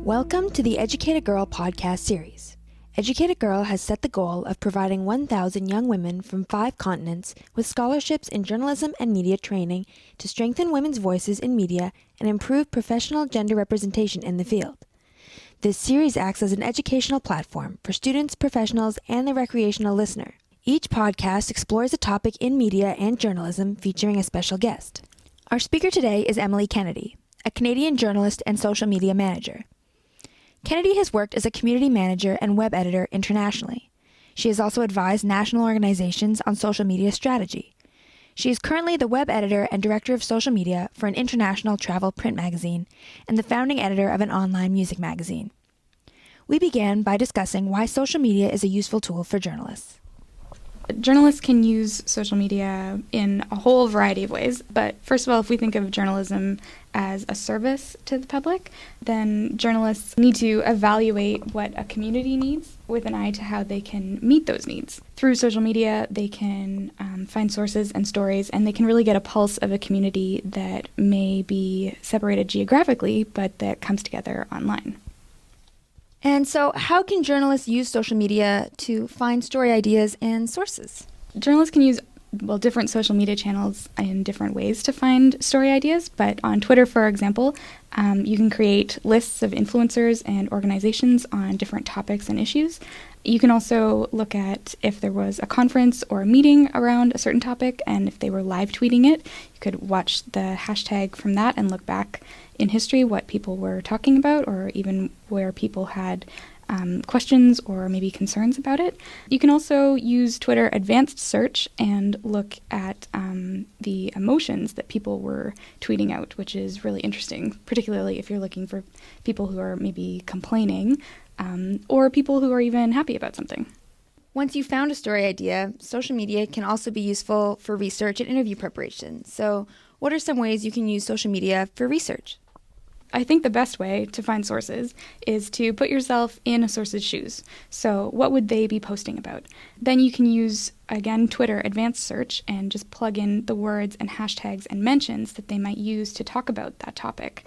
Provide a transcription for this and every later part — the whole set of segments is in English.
Welcome to the Educate a Girl podcast series. Educate a Girl has set the goal of providing 1,000 young women from 5 continents with scholarships in journalism and media training to strengthen women's voices in media and improve professional gender representation in the field. This series acts as an educational platform for students, professionals, and the recreational listener. Each podcast explores a topic in media and journalism featuring a special guest. Our speaker today is Emily Kennedy, a Canadian journalist and social media manager. Kennedy has worked as a community manager and web editor internationally. She has also advised national organizations on social media strategy. She is currently the web editor and director of social media for an international travel print magazine and the founding editor of an online music magazine. We began by discussing why social media is a useful tool for journalists. Journalists can use social media in a whole variety of ways, but first of all, if we think of journalism as a service to the public, then journalists need to evaluate what a community needs with an eye to how they can meet those needs. Through social media, they can find sources and stories, and they can really get a pulse of a community that may be separated geographically, but that comes together online. And so how can journalists use social media to find story ideas and sources? Journalists can use different social media channels in different ways to find story ideas, but on Twitter, for example, you can create lists of influencers and organizations on different topics and issues. You can also look at if there was a conference or a meeting around a certain topic, and if they were live tweeting it, you could watch the hashtag from that and look back in history what people were talking about, or even where people had questions or maybe concerns about it. You can also use Twitter Advanced Search and look at the emotions that people were tweeting out, which is really interesting, particularly if you're looking for people who are maybe complaining or people who are even happy about something. Once you've found a story idea, social media can also be useful for research and interview preparation. So what are some ways you can use social media for research? I think the best way to find sources is to put yourself in a source's shoes. So what would they be posting about? Then you can use, again, Twitter Advanced Search and just plug in the words and hashtags and mentions that they might use to talk about that topic.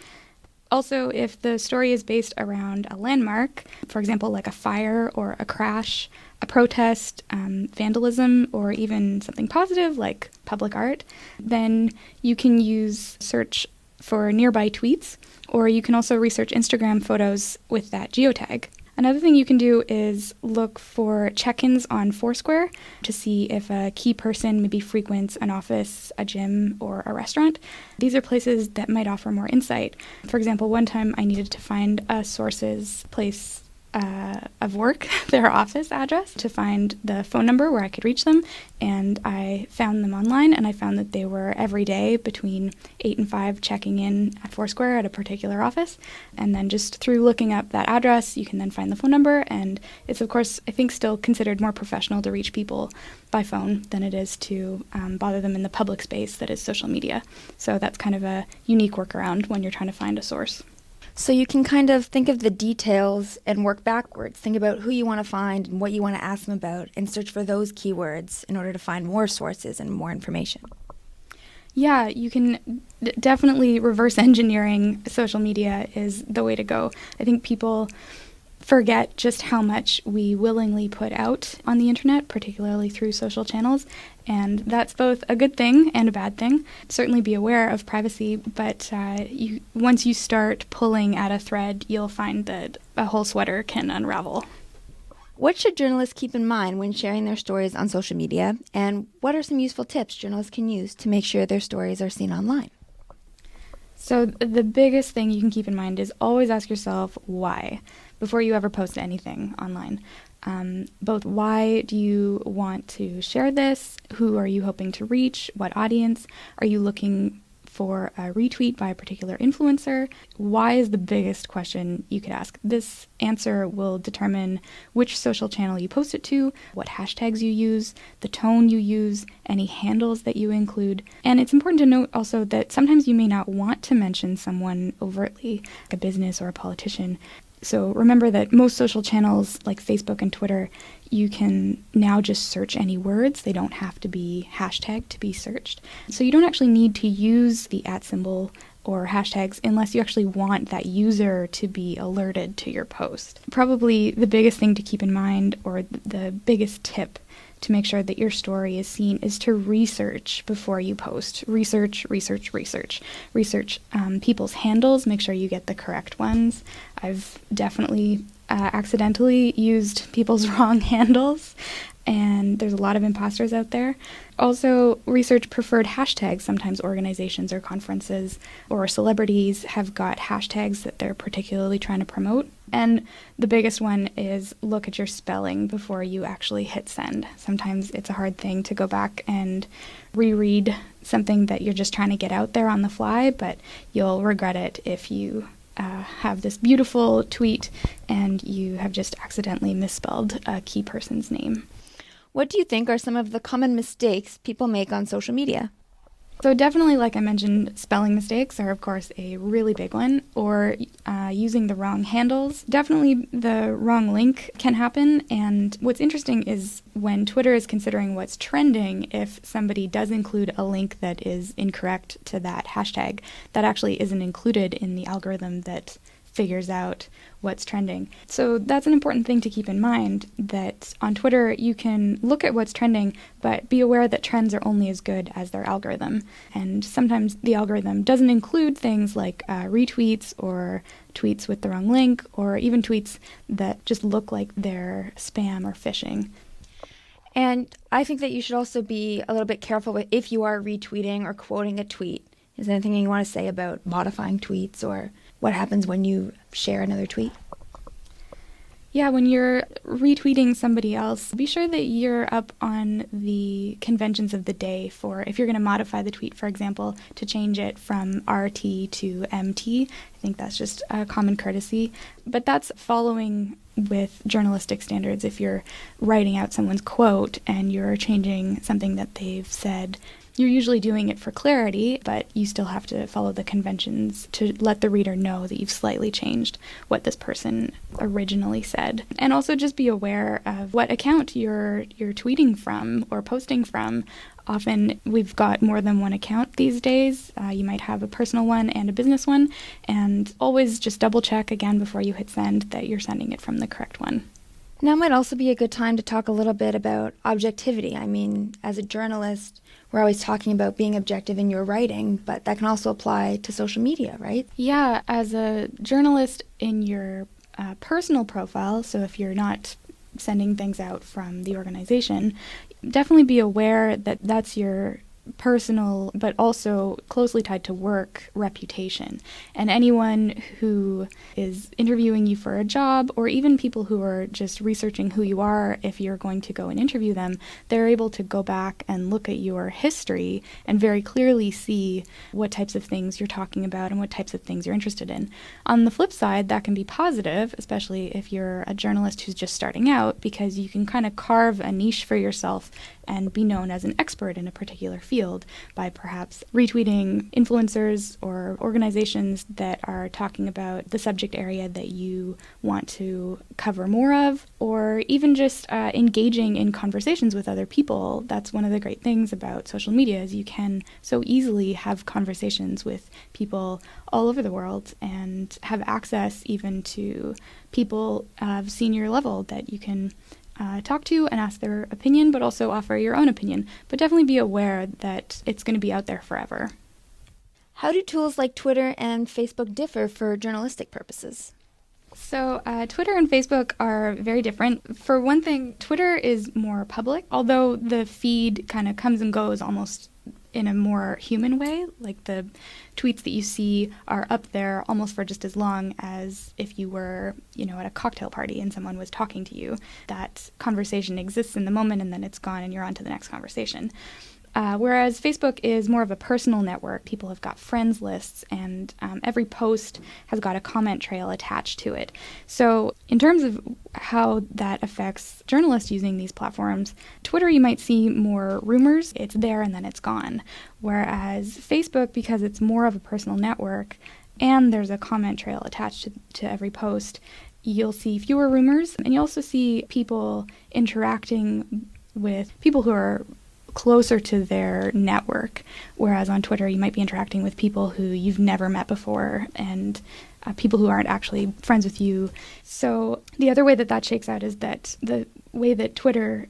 Also, if the story is based around a landmark, for example, like a fire or a crash, a protest, vandalism, or even something positive like public art, then you can use search for nearby tweets, or you can also research Instagram photos with that geotag. Another thing you can do is look for check-ins on Foursquare to see if a key person maybe frequents an office, a gym, or a restaurant. These are places that might offer more insight. For example, one time I needed to find a source's place of work, their office address, to find the phone number where I could reach them, and I found them online, and I found that they were every day between 8 and 5 checking in at Foursquare at a particular office, and then just through looking up that address, you can then find the phone number, and it's, of course, I think still considered more professional to reach people by phone than it is to bother them in the public space that is social media. So that's kind of a unique workaround when you're trying to find a source. So you can kind of think of the details and work backwards. Think about who you want to find and what you want to ask them about and search for those keywords in order to find more sources and more information. Yeah, you can definitely reverse engineering social media is the way to go. I think people forget just how much we willingly put out on the internet, particularly through social channels, and that's both a good thing and a bad thing. Certainly be aware of privacy, but once you start pulling at a thread, you'll find that a whole sweater can unravel. What should journalists keep in mind when sharing their stories on social media, and what are some useful tips journalists can use to make sure their stories are seen online? So the biggest thing you can keep in mind is always ask yourself why before you ever post anything online. Both why do you want to share this? Who are you hoping to reach? What audience? Are you looking for a retweet by a particular influencer? Why is the biggest question you could ask. This answer will determine which social channel you post it to, what hashtags you use, the tone you use, any handles that you include. And it's important to note also that sometimes you may not want to mention someone overtly, like a business or a politician. So remember that most social channels like Facebook and Twitter, you can now just search any words. They don't have to be hashtagged to be searched. So you don't actually need to use the @ symbol or hashtags unless you actually want that user to be alerted to your post. Probably the biggest thing to keep in mind, or the biggest tip to make sure that your story is seen, is to research before you post. Research people's handles. Make sure you get the correct ones. I've definitely accidentally used people's wrong handles, and there's a lot of imposters out there. Also, research preferred hashtags. Sometimes organizations or conferences or celebrities have got hashtags that they're particularly trying to promote. And the biggest one is look at your spelling before you actually hit send. Sometimes it's a hard thing to go back and reread something that you're just trying to get out there on the fly, but you'll regret it if you have this beautiful tweet and you have just accidentally misspelled a key person's name. What do you think are some of the common mistakes people make on social media? So definitely, like I mentioned, spelling mistakes are, of course, a really big one, or using the wrong handles. Definitely the wrong link can happen, and what's interesting is when Twitter is considering what's trending, if somebody does include a link that is incorrect to that hashtag, that actually isn't included in the algorithm that figures out what's trending. So that's an important thing to keep in mind, that on Twitter you can look at what's trending, but be aware that trends are only as good as their algorithm. And sometimes the algorithm doesn't include things like retweets or tweets with the wrong link, or even tweets that just look like they're spam or phishing. And I think that you should also be a little bit careful with if you are retweeting or quoting a tweet. Is there anything you want to say about modifying tweets, or what happens when you share another tweet? Yeah, when you're retweeting somebody else, be sure that you're up on the conventions of the day for if you're going to modify the tweet, for example, to change it from RT to MT. I think that's just a common courtesy. But that's following with journalistic standards. If you're writing out someone's quote and you're changing something that they've said, you're usually doing it for clarity, but you still have to follow the conventions to let the reader know that you've slightly changed what this person originally said. And also just be aware of what account you're tweeting from or posting from. Often we've got more than one account these days. You might have a personal one and a business one, and always just double check again before you hit send that you're sending it from the correct one. Now might also be a good time to talk a little bit about objectivity. I mean, as a journalist, we're always talking about being objective in your writing, but that can also apply to social media, right? Yeah, as a journalist in your personal profile, so if you're not sending things out from the organization, definitely be aware that that's your personal, but also closely tied to work reputation. And anyone who is interviewing you for a job, or even people who are just researching who you are, if you're going to go and interview them, they're able to go back and look at your history and very clearly see what types of things you're talking about and what types of things you're interested in. On the flip side, that can be positive, especially if you're a journalist who's just starting out, because you can kind of carve a niche for yourself and be known as an expert in a particular field by perhaps retweeting influencers or organizations that are talking about the subject area that you want to cover more of, or even just engaging in conversations with other people. That's one of the great things about social media, is you can so easily have conversations with people all over the world and have access even to people of senior level that you can talk to and ask their opinion, but also offer your own opinion. But definitely be aware that it's going to be out there forever. How do tools like Twitter and Facebook differ for journalistic purposes? So Twitter and Facebook are very different. For one thing, Twitter is more public, although the feed kind of comes and goes almost in a more human way. Like the tweets that you see are up there almost for just as long as if you were, at a cocktail party and someone was talking to you. That conversation exists in the moment and then it's gone and you're on to the next conversation. Whereas Facebook is more of a personal network. People have got friends lists, and every post has got a comment trail attached to it. So in terms of how that affects journalists using these platforms, Twitter, you might see more rumors. It's there and then it's gone. Whereas Facebook, because it's more of a personal network and there's a comment trail attached to every post, you'll see fewer rumors, and you'll also see people interacting with people who are closer to their network, whereas on Twitter you might be interacting with people who you've never met before and people who aren't actually friends with you. So the other way that shakes out is that the way that Twitter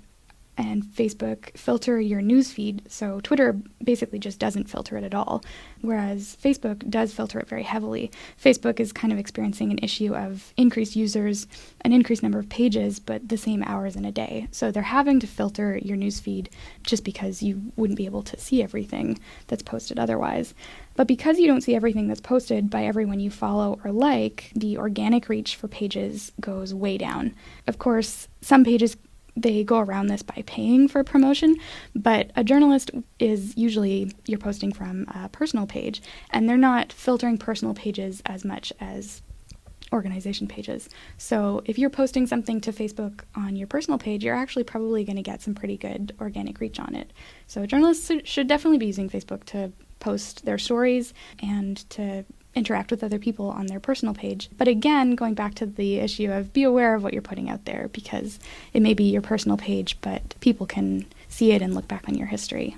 and Facebook filter your newsfeed. So Twitter basically just doesn't filter it at all, whereas Facebook does filter it very heavily. Facebook is kind of experiencing an issue of increased users, an increased number of pages, but the same hours in a day. So they're having to filter your newsfeed just because you wouldn't be able to see everything that's posted otherwise. But because you don't see everything that's posted by everyone you follow or like, the organic reach for pages goes way down. Of course, some pages they go around this by paying for promotion, but a journalist is usually you're posting from a personal page, and they're not filtering personal pages as much as organization pages. So if you're posting something to Facebook on your personal page, you're actually probably going to get some pretty good organic reach on it. So journalists should definitely be using Facebook to post their stories and to interact with other people on their personal page. But again, going back to the issue of be aware of what you're putting out there, because it may be your personal page, but people can see it and look back on your history.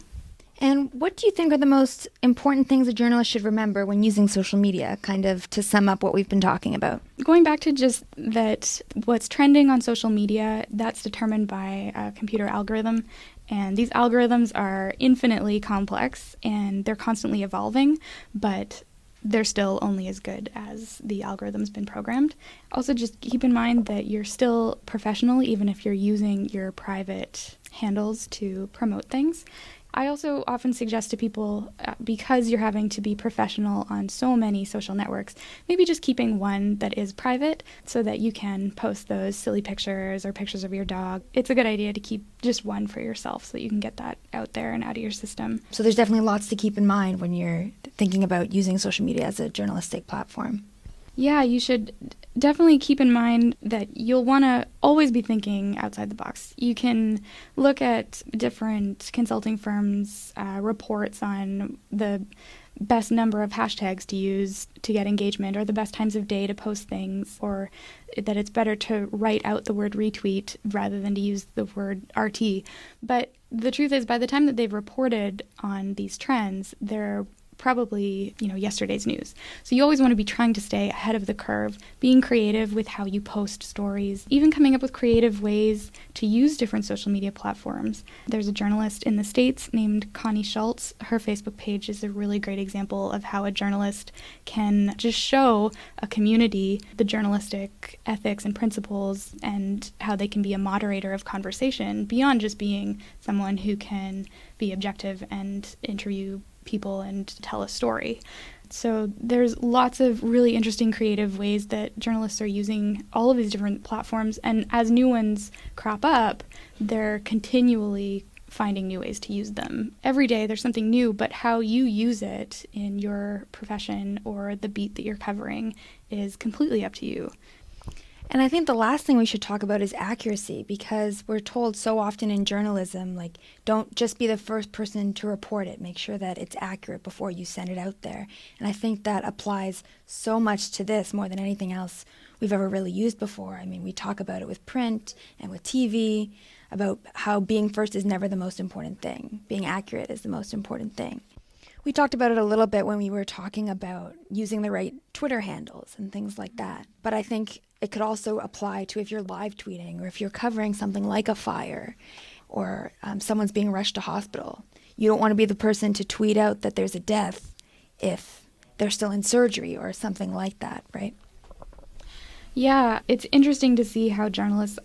And what do you think are the most important things a journalist should remember when using social media, kind of to sum up what we've been talking about? Going back to just that what's trending on social media, that's determined by a computer algorithm. And these algorithms are infinitely complex and they're constantly evolving, but they're still only as good as the algorithm's been programmed. Also, just keep in mind that you're still professional even if you're using your private handles to promote things. I also often suggest to people, because you're having to be professional on so many social networks, maybe just keeping one that is private so that you can post those silly pictures or pictures of your dog. It's a good idea to keep just one for yourself so that you can get that out there and out of your system. So there's definitely lots to keep in mind when you're thinking about using social media as a journalistic platform. Yeah, you should definitely keep in mind that you'll want to always be thinking outside the box. You can look at different consulting firms' reports on the best number of hashtags to use to get engagement, or the best times of day to post things, or that it's better to write out the word retweet rather than to use the word RT. But the truth is, by the time that they've reported on these trends, they're probably, yesterday's news. So you always want to be trying to stay ahead of the curve, being creative with how you post stories, even coming up with creative ways to use different social media platforms. There's a journalist in the States named Connie Schultz. Her Facebook page is a really great example of how a journalist can just show a community the journalistic ethics and principles and how they can be a moderator of conversation beyond just being someone who can be objective and interview people and tell a story. So there's lots of really interesting creative ways that journalists are using all of these different platforms, and as new ones crop up, they're continually finding new ways to use them. Every day there's something new, but how you use it in your profession or the beat that you're covering is completely up to you. And I think the last thing we should talk about is accuracy, because we're told so often in journalism, don't just be the first person to report it. Make sure that it's accurate before you send it out there. And I think that applies so much to this more than anything else we've ever really used before. I mean, we talk about it with print and with TV, about how being first is never the most important thing. Being accurate is the most important thing. We talked about it a little bit when we were talking about using the right Twitter handles and things like that. But I think it could also apply to if you're live tweeting or if you're covering something like a fire or someone's being rushed to hospital. You don't want to be the person to tweet out that there's a death if they're still in surgery or something like that, right? Yeah, it's interesting to see how journalists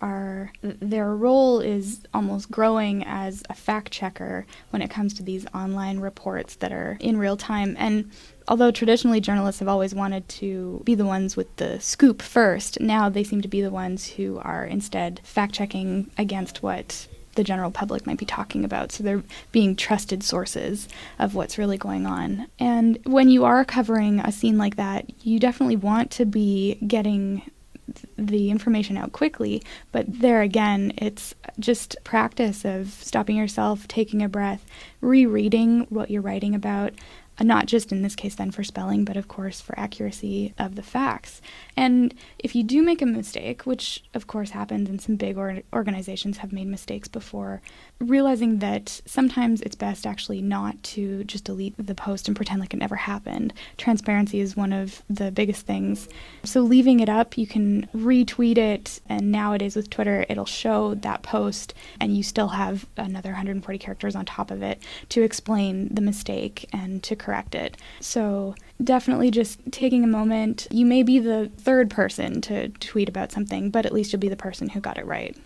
their role is almost growing as a fact checker when it comes to these online reports that are in real time. And although traditionally journalists have always wanted to be the ones with the scoop first, now they seem to be the ones who are instead fact checking against what the general public might be talking about. So they're being trusted sources of what's really going on. And when you are covering a scene like that, you definitely want to be getting the information out quickly, but there again, it's just practice of stopping yourself, taking a breath, rereading what you're writing about, not just in this case then for spelling, but of course for accuracy of the facts. And if you do make a mistake, which of course happens, and some big organizations have made mistakes before, realizing that sometimes it's best actually not to just delete the post and pretend like it never happened. Transparency is one of the biggest things. So leaving it up, you can retweet it, and nowadays with Twitter, it'll show that post, and you still have another 140 characters on top of it to explain the mistake and to correct it. So definitely just taking a moment. You may be the third person to tweet about something, but at least you'll be the person who got it right.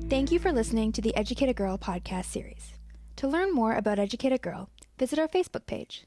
Thank you for listening to the Educate a Girl podcast series. To learn more about Educate a Girl, visit our Facebook page.